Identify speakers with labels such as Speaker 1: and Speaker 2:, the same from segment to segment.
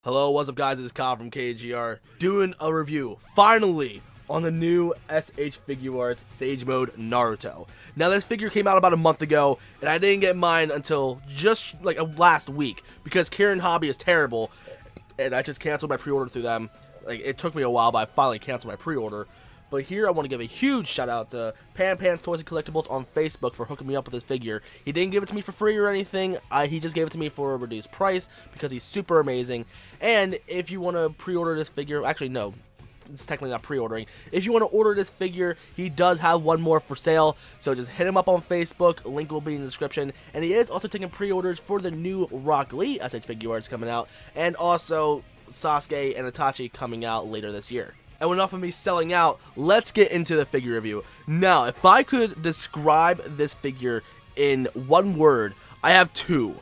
Speaker 1: Hello, what's up guys, it's Kyle from KGR, doing a review, finally, on the new SH Figuarts Sage Mode Naruto. Now this figure came out about a month ago, and I didn't get mine until just like last week, because Kieran Hobby is terrible, and I just canceled my pre-order through them. Like, it took me a while, but I finally canceled my pre-order. But here I want to give a huge shout out to Pan's Toys and Collectibles on Facebook for hooking me up with this figure. He didn't give it to me for free or anything. He just gave it to me for a reduced price because he's super amazing. And if you want to pre-order this figure, actually no, it's technically not pre-ordering. If you want to order this figure, he does have one more for sale. So just hit him up on Facebook. Link will be in the description. And he is also taking pre-orders for the new Rock Lee SH Figuarts coming out, and also Sasuke and Itachi coming out later this year. And enough of me selling out, let's get into the figure review. Now, if I could describe this figure in one word, I have two: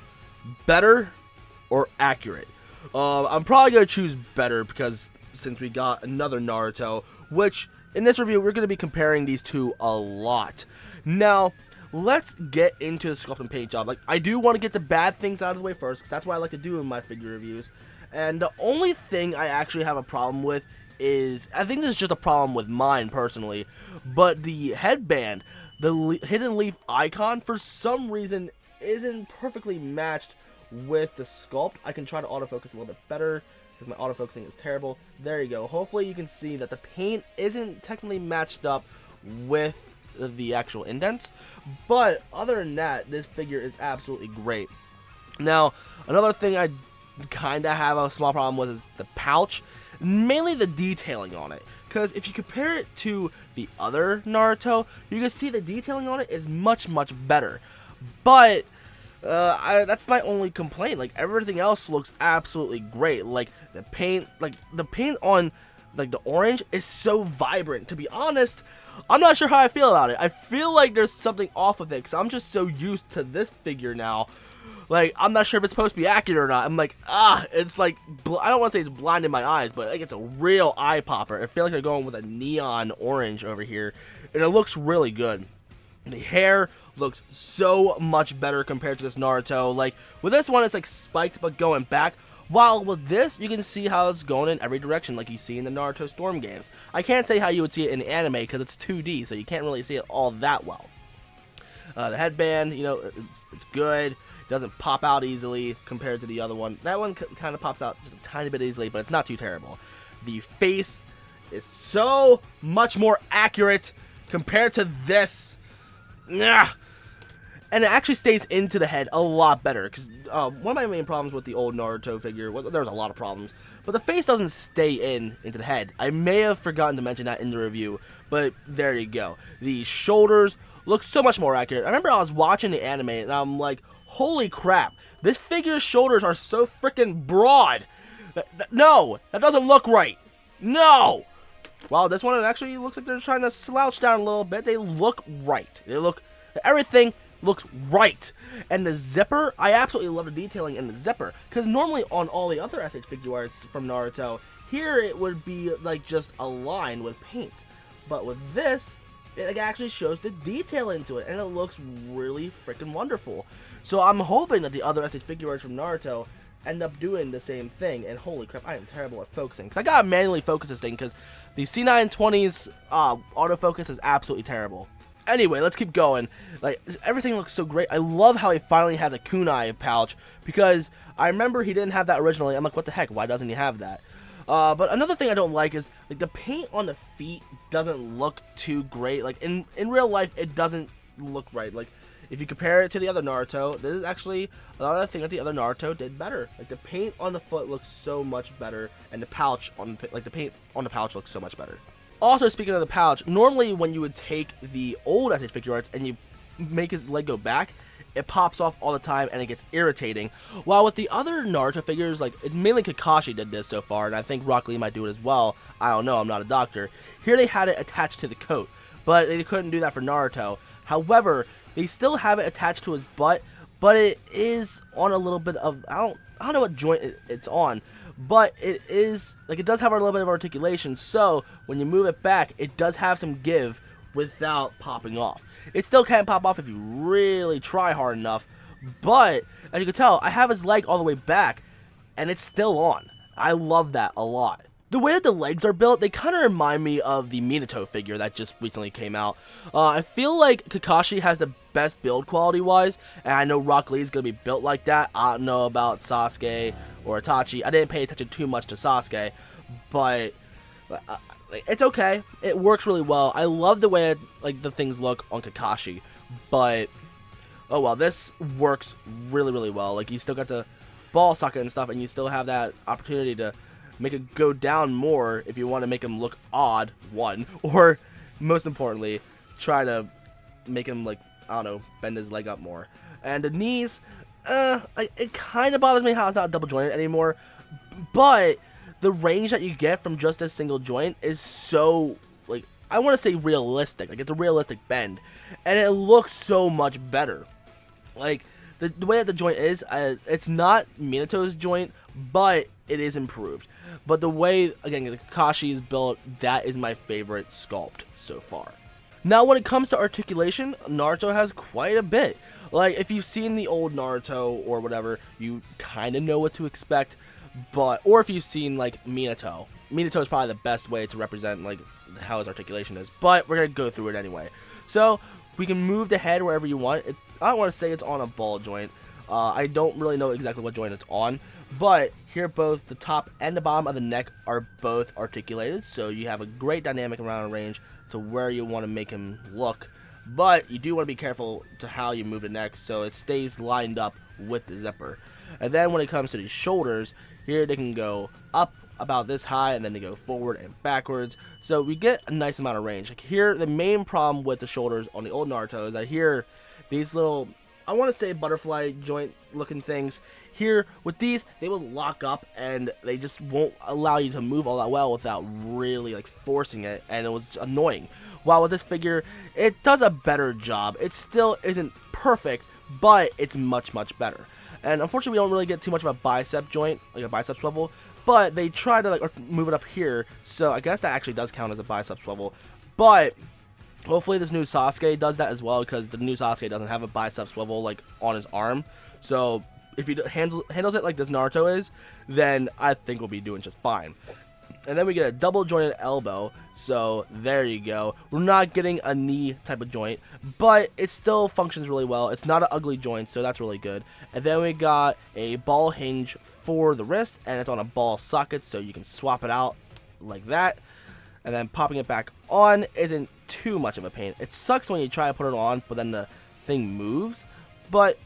Speaker 1: better or accurate. I'm probably going to choose better because since we got another Naruto, which in this review, we're going to be comparing these two a lot. Now, let's get into the sculpt and paint job. Like, I do want to get the bad things out of the way first, because that's what I like to do in my figure reviews. And the only thing I actually have a problem with is, I think this is just a problem with mine personally, but the headband, the hidden leaf icon, for some reason isn't perfectly matched with the sculpt. I can try to autofocus a little bit better because my autofocusing is terrible. There you go. Hopefully you can see that the paint isn't technically matched up with the actual indents, but other than that, this figure is absolutely great. Now, another thing I kind of have a small problem with is the pouch. Mainly the detailing on it, because if you compare it to the other Naruto, you can see the detailing on it is much better. But that's my only complaint. Like, everything else looks absolutely great. Like the paint on like the orange is so vibrant. To be honest, I'm not sure how I feel about it. I feel like there's something off with it because I'm just so used to this figure now. Like, I'm not sure if it's supposed to be accurate or not. I'm like, it's like, I don't want to say it's blinding my eyes, but like, it's a real eye popper. I feel like they're going with a neon orange over here, and it looks really good. The hair looks so much better compared to this Naruto. Like, with this one, it's like spiked but going back, while with this, you can see how it's going in every direction like you see in the Naruto Storm games. I can't say how you would see it in anime because it's 2D, so you can't really see it all that well. The headband, you know, it's good. Doesn't pop out easily compared to the other one. That one kind of pops out just a tiny bit easily, but it's not too terrible. The face is so much more accurate compared to this. Nah. And it actually stays into the head a lot better, because one of my main problems with the old Naruto figure, well, there was a lot of problems, but the face doesn't stay into the head. I may have forgotten to mention that in the review, but there you go. The shoulders look so much more accurate. I remember I was watching the anime, and I'm like, holy crap, this figure's shoulders are so freaking broad. No, that doesn't look right. No. Well, this one, it actually looks like they're trying to slouch down a little bit. They look right. Everything looks right. And the zipper, I absolutely love the detailing in the zipper, because normally on all the other SH Figuarts from Naruto, here it would be like just a line with paint. But with this, it actually shows the detail into it, and it looks really freaking wonderful. So I'm hoping that the other SH Figuarts from Naruto end up doing the same thing. And holy crap, I am terrible at focusing, because I gotta manually focus this thing, because the C920's autofocus is absolutely terrible. Anyway, let's keep going. Like, everything looks so great. I love how he finally has a kunai pouch, because I remember he didn't have that originally. I'm like, what the heck, why doesn't he have that? But another thing I don't like is, like, the paint on the feet doesn't look too great. Like, in real life, it doesn't look right. Like, if you compare it to the other Naruto, this is actually another thing that the other Naruto did better. Like, the paint on the foot looks so much better, and the pouch on, like, the paint on the pouch looks so much better. Also, speaking of the pouch, normally when you would take the old SH Figuarts and you make his leg go back, it pops off all the time and it gets irritating. While with the other Naruto figures, like, mainly Kakashi did this so far, and I think Rock Lee might do it as well. I don't know, I'm not a doctor. Here they had it attached to the coat, but they couldn't do that for Naruto. However, they still have it attached to his butt, but it is on a little bit of, I don't know what joint it's on, but it is, like, it does have a little bit of articulation, so when you move it back, it does have some give without popping off. It still can't pop off if you really try hard enough, but as you can tell, I have his leg all the way back, and it's still on. I love that a lot. The way that the legs are built, they kind of remind me of the Minato figure that just recently came out. I feel like Kakashi has the best build quality-wise, and I know Rock Lee is going to be built like that. I don't know about Sasuke or Itachi. I didn't pay attention too much to Sasuke, but it's okay. It works really well. I love the way like the things look on Kakashi, but oh well, this works really, really well. Like, you still got the ball socket and stuff, and you still have that opportunity to make it go down more if you want to make him look odd, one, or most importantly, try to make him, like, I don't know, bend his leg up more. And the knees, it kind of bothers me how it's not double jointed anymore, but the range that you get from just a single joint is so, like, I want to say realistic. Like, it's a realistic bend, and it looks so much better. Like, the way that the joint is, it's not Minato's joint, but it is improved. But the way, again, Kakashi is built, that is my favorite sculpt so far. Now, when it comes to articulation, Naruto has quite a bit. Like, if you've seen the old Naruto or whatever, you kind of know what to expect. But, or if you've seen, like, Minato is probably the best way to represent, like, how his articulation is. But we're going to go through it anyway. So, we can move the head wherever you want. I don't want to say it's on a ball joint. I don't really know exactly what joint it's on. But here, both the top and the bottom of the neck are both articulated, so you have a great dynamic around range to where you want to make him look. But you do want to be careful to how you move the neck so it stays lined up with the zipper. And then when it comes to the shoulders, here they can go up about this high, and then they go forward and backwards. So we get a nice amount of range. Like here, the main problem with the shoulders on the old Naruto is that here, these little, I want to say butterfly joint looking things, here with these, they will lock up and they just won't allow you to move all that well without really like forcing it, and it was annoying. While with this figure, it does a better job. It still isn't perfect, but it's much, much better. And unfortunately, we don't really get too much of a bicep joint, like a bicep swivel, but they try to like move it up here, so I guess that actually does count as a bicep swivel. But hopefully this new Sasuke does that as well, because the new Sasuke doesn't have a bicep swivel like on his arm. So if he handles it like this Naruto is, then I think we'll be doing just fine. And then we get a double jointed elbow, so there you go. We're not getting a knee type of joint, but it still functions really well. It's not an ugly joint, so that's really good. And then we got a ball hinge for the wrist, and it's on a ball socket, so you can swap it out like that. And then popping it back on isn't too much of a pain. It sucks when you try to put it on, but then the thing moves, but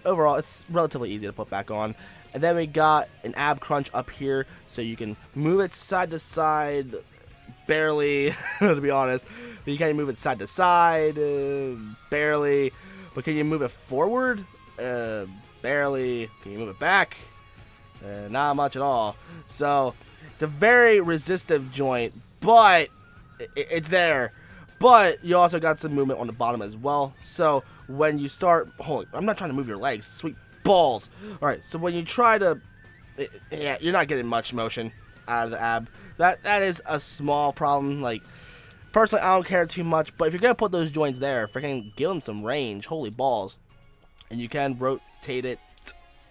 Speaker 1: overall it's relatively easy to put back on. And then we got an ab crunch up here, so you can move it side to side, barely, to be honest. But you can't move it side to side, barely. But can you move it forward? Barely. Can you move it back? Not much at all. So it's a very resistive joint, but it's there. But you also got some movement on the bottom as well. So when you start, I'm not trying to move your legs. Sweet balls. All right. So when you try to, yeah, you're not getting much motion out of the ab. That is a small problem. Like, personally, I don't care too much. But if you're gonna put those joints there, freaking give them some range. Holy balls. And you can rotate it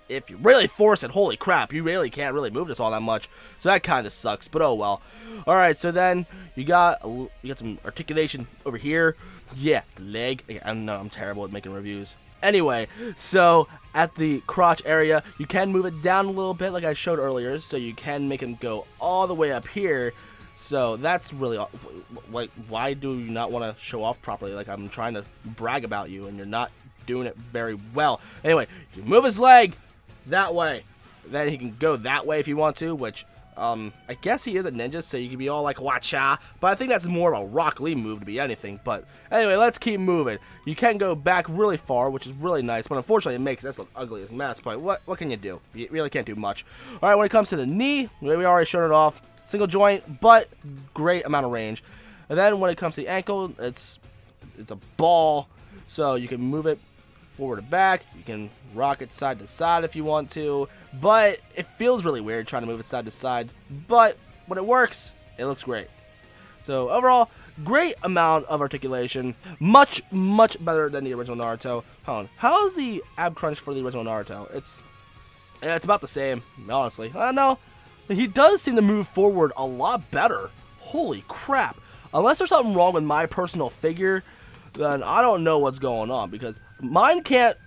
Speaker 1: if you really force it. Holy crap, you really can't really move this all that much, so that kind of sucks, but oh well. All right, so then you got some articulation over here. Yeah, the leg. I know I'm terrible at making reviews. Anyway, so at the crotch area, you can move it down a little bit like I showed earlier, so you can make him go all the way up here. So that's really, like, why do you not want to show off properly? Like, I'm trying to brag about you and you're not doing it very well. Anyway, you move his leg that way, then he can go that way if you want to, which I guess he is a ninja, so you can be all like watcha, but I think that's more of a Rock Lee move to be anything. But anyway, let's keep moving. You can go back really far, which is really nice, but unfortunately it makes this look ugly as a mess. But what can you do? You really can't do much. All right, when it comes to the knee, we already showed it off. Single joint, but great amount of range. And then when it comes to the ankle, it's a ball, so you can move it forward to back. You can rock it side to side if you want to, but it feels really weird trying to move it side to side. But when it works, it looks great. So overall, great amount of articulation, much better than the original Naruto. Hold on, how's the ab crunch for the original Naruto? It's about the same, honestly. No, He does seem to move forward a lot better. Holy crap. Unless there's something wrong with my personal figure, then I don't know what's going on, because mine can't,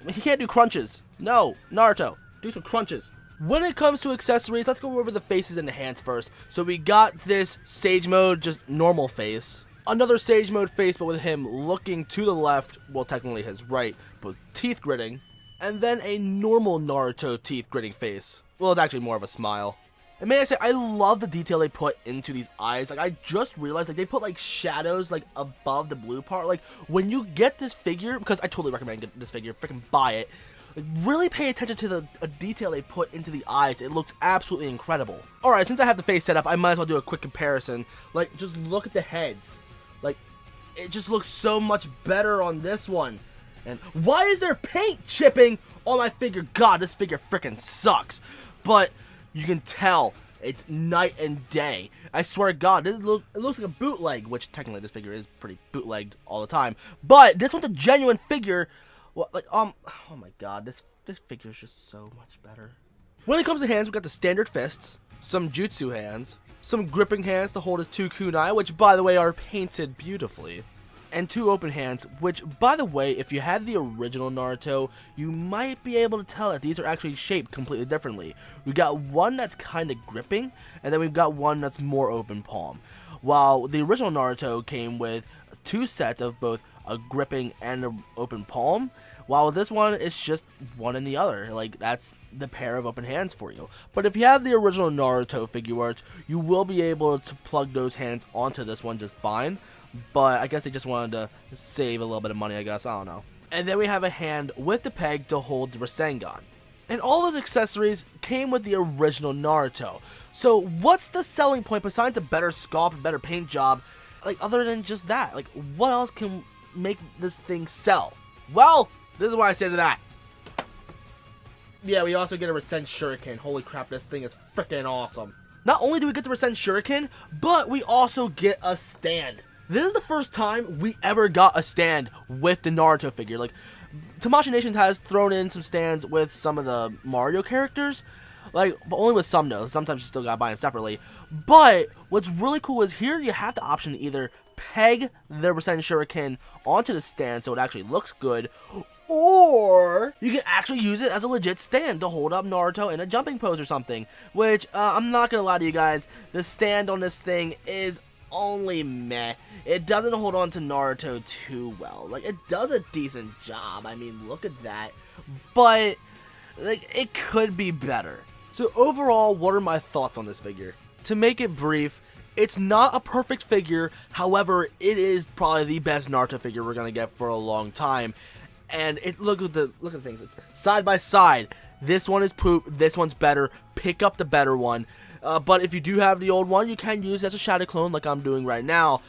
Speaker 1: he can't do crunches. No, Naruto, do some crunches. When it comes to accessories, let's go over the faces and the hands first. So we got this Sage Mode, just normal face. Another Sage Mode face, but with him looking to the left, well, technically his right, but teeth gritting. And then a normal Naruto teeth gritting face. Well, it's actually more of a smile. And may I say, I love the detail they put into these eyes. Like, I just realized, like, they put, like, shadows, like, above the blue part. Like, when you get this figure, because I totally recommend getting this figure, freaking buy it. Like, really pay attention to the detail they put into the eyes. It looks absolutely incredible. Alright, since I have the face set up, I might as well do a quick comparison. Like, just look at the heads. Like, it just looks so much better on this one. And why is there paint chipping on my figure? God, this figure freaking sucks. But you can tell it's night and day. I swear to God, it looks like a bootleg, which technically this figure is pretty bootlegged all the time. But this one's a genuine figure. Well, like, oh my God, this figure is just so much better. When it comes to hands, we got the standard fists, some jutsu hands, some gripping hands to hold his 2 kunai, which by the way are painted beautifully, and 2 open hands, which by the way, if you had the original Naruto, you might be able to tell that these are actually shaped completely differently. We got one that's kind of gripping, and then we've got one that's more open palm. While the original Naruto came with 2 sets of both a gripping and an open palm, while this one is just one and the other. Like, that's the pair of open hands for you. But if you have the original Naruto Figuarts, you will be able to plug those hands onto this one just fine. But I guess they just wanted to save a little bit of money, I guess. I don't know. And then we have a hand with the peg to hold the Rasengan. And all those accessories came with the original Naruto. So what's the selling point besides a better sculpt, a better paint job, like other than just that? Like, what else can make this thing sell? Well, this is what I say to that. Yeah, we also get a Rasen Shuriken. Holy crap, this thing is freaking awesome. Not only do we get the Rasen Shuriken, but we also get a stand. This is the first time we ever got a stand with the Naruto figure. Like, Tamashii Nations has thrown in some stands with some of the Mario characters, like, but only with some though. Sometimes you still gotta buy them separately. But what's really cool is here you have the option to either peg the Rasen Shuriken onto the stand so it actually looks good, or you can actually use it as a legit stand to hold up Naruto in a jumping pose or something. Which, I'm not gonna lie to you guys, the stand on this thing is only meh. It doesn't hold on to Naruto too well. Like, it does a decent job. I mean, look at that. But, like, it could be better. So overall, what are my thoughts on this figure? To make it brief, it's not a perfect figure. However, it is probably the best Naruto figure we're gonna get for a long time. And look at the things. It's side by side. This one is poop. This one's better. Pick up the better one. But if you do have the old one, you can use it as a shadow clone like I'm doing right now.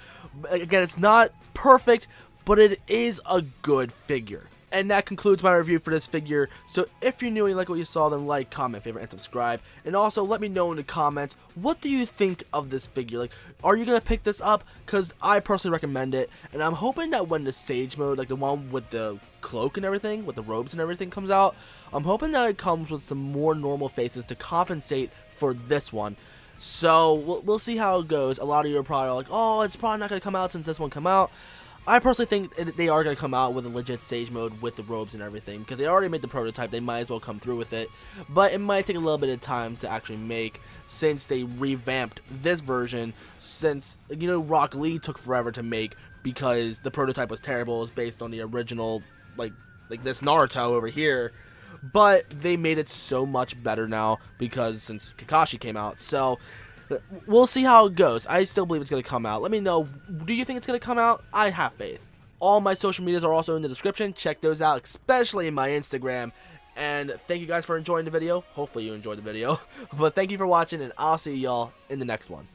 Speaker 1: Again, it's not perfect, but it is a good figure. And that concludes my review for this figure. So if you're new and you like what you saw, then like, comment, favorite, and subscribe. And also let me know in the comments, what do you think of this figure? Like, are you going to pick this up? Because I personally recommend it. And I'm hoping that when the Sage Mode, like the one with the cloak and everything, with the robes and everything comes out, I'm hoping that it comes with some more normal faces to compensate for this one. So we'll see how it goes. A lot of you are probably like, oh, it's probably not going to come out since this one come out. I personally think they are going to come out with a legit Sage Mode with the robes and everything, because they already made the prototype. They might as well come through with it, but it might take a little bit of time to actually make, since they revamped this version, since, you know, Rock Lee took forever to make because the prototype was terrible. It was based on the original, like this Naruto over here, but they made it so much better now because since Kakashi came out. So we'll see how it goes. I still believe it's going to come out. Let me know, do you think it's going to come out? I have faith. All my social medias are also in the description. Check those out, especially my Instagram. And thank you guys for enjoying the video. Hopefully you enjoyed the video. But thank you for watching, and I'll see y'all in the next one.